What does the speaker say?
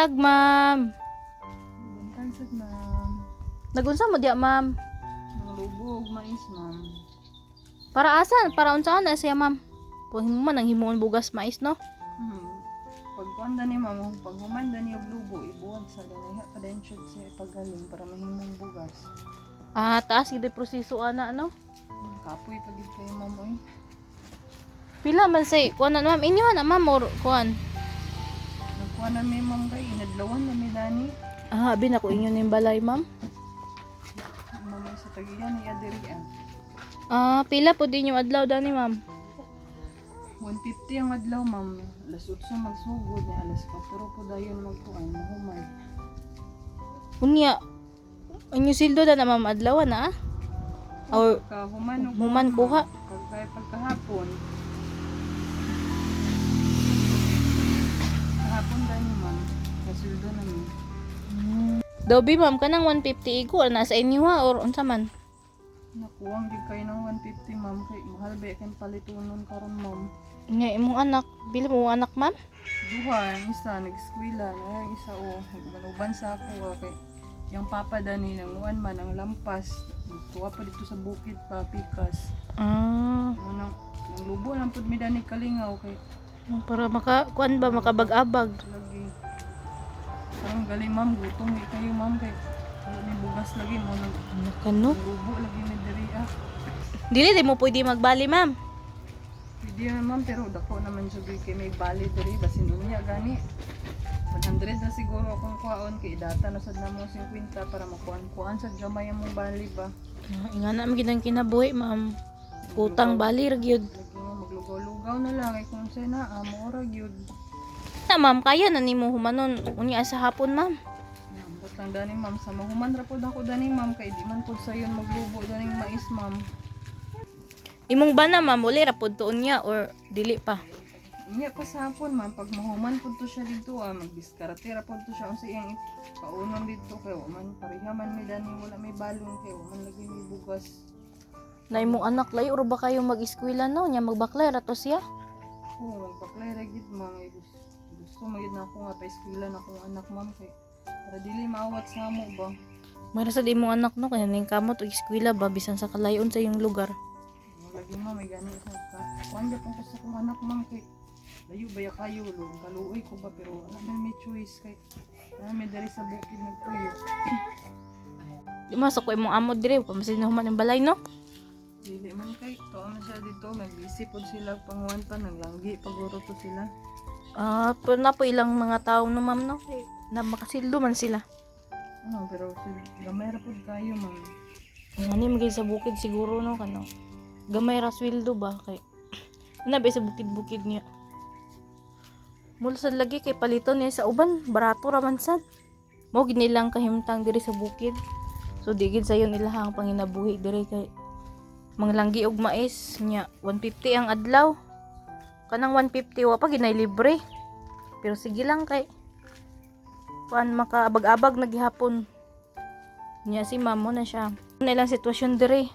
Ma'am. Kansad, ma'am. Nagunsa mo diya, ma'am? Nalubog, mais, ma'am. Para asan? Para unsaon na siya, ma'am? Kung himo man ang himuon bugas mais, no? Pagkuanda ni ma'am, pag humanda ni og lubo, ibuwag sa ganay pa din siya pagaling para mahimong bugas. Ah, taas gid proseso ana, no? Kapoy pa gid kay ma'am oy. Pila man say kuan na, ma'am? Inyo na, ma'am, or kuan? Nagkuha na mi ma'am kay inadlawan na mi dani. Ah, abi na ko inyo ning balay, ma'am. Mamay sa tagiyan ni adiri ah. Ah, pila po din yung adlaw dani, ma'am? 150 ang adlaw ma'am. Alas 8 magsugod ni alas 4 po dayon magkuan mahumay. Unya. Inyo sildo na, ma'am, adlaw na, ah? Or Human human kuha? Pagkahapon. Kahapon dani ma'am. Kasuldo na mi. Dobi, ma'am, kanang 150 igo na sa inyo, ha, or unsa man? Nakuwang gid kay ng 150 ma'am kay mahal ba kay palitunon karon ma'am. Nya imong anak, bili mo anak, ma'am? Duha, ang isa nag-eskwela, ang isa nagbanuban sa ako kay yung papa dani nang uwan man ang lampas. Tuwa pa dito sa bukid pa pikas. Ah, Nang lubo lang pud mi dani kalingaw kay para kuan ba makabag-abag. lagi. Parang galing ma'am, gutom kayo ma'am kay wala may bugas lagi mo nang Ano ka, no? lubo lagi mi diri ah. Dili di mo pwede magbali, ma'am. Pwede na ma'am pero dako naman siya kay may bali diri basin unya gani. 100 na siguro akong kuhaon kay data na sad namo 50 para makuan sa gamay among bali ba. Ah, inga na magid kinabuhi, ma'am. Utang bali ra gyud. Lagi mo maglugaw-lugaw na lang kay kung say na amo ra gyud. Na, ma'am, kaya na nimo humanon unya sa hapon, ma'am. Ambot lang dani ma'am sa mahuman ra pud ako dani ma'am kay di man pud sayon maglubo daning mais ma'am. Imong bana, ma'am, uli ra pud to unya or dili pa. Inya pa sa hapon ma'am pag mahuman pud to siya dito magdiskarte ra pud to siya unsa iyang paunon dito kay wa man pareha man mi dani wala may balon kay wa man lagi may bugas. Na imong anak layo ra ba kayo mag-eskwela, no? Nya magbaklay ra to siya. Oo, magpaklay ra gid ma'am gusto magid na ako nga pa eskwela na akong anak ma'am kay para dili maawat sa amo ba. Mara sa imong anak, no, kaya ning kamot og eskwela ba bisan sa kalayon sa iyong lugar. Lagi ma'am may gani sa kuan gyud ko sa akong anak ma'am kay layo baya kayo kaluoy ko ba pero wala man may choice kay may dari sa bukid nagtuyo. Di masok ko imong amo dire, pamasin na human ang balay, no? Dili man kay to man siya dito nagbisi pod sila panguwan pa naglanggi paguro to sila. Ah, pero na po ilang mga tao, no, ma'am, no? Na makasildo man sila. Pero gamay ra pod kayo ma'am. Ano magiging sa bukid siguro, no, kano? Gamay ra sweldo ba kay ano ba sa bukid-bukid niya. Mula sa lagi kay paliton niya sa uban, barato ra man sad. Mo gid nilang kahimtang diri sa bukid. So digid sayon ilahang panginabuhi diri kay manglanggi og mais nya 150 ang adlaw. Kanang 150 wa pa ginay libre. Pero sige lang kay kuan makaabag-abag na gihapon. Nya si ma'am mo na siya. Ano ilang sitwasyon diri.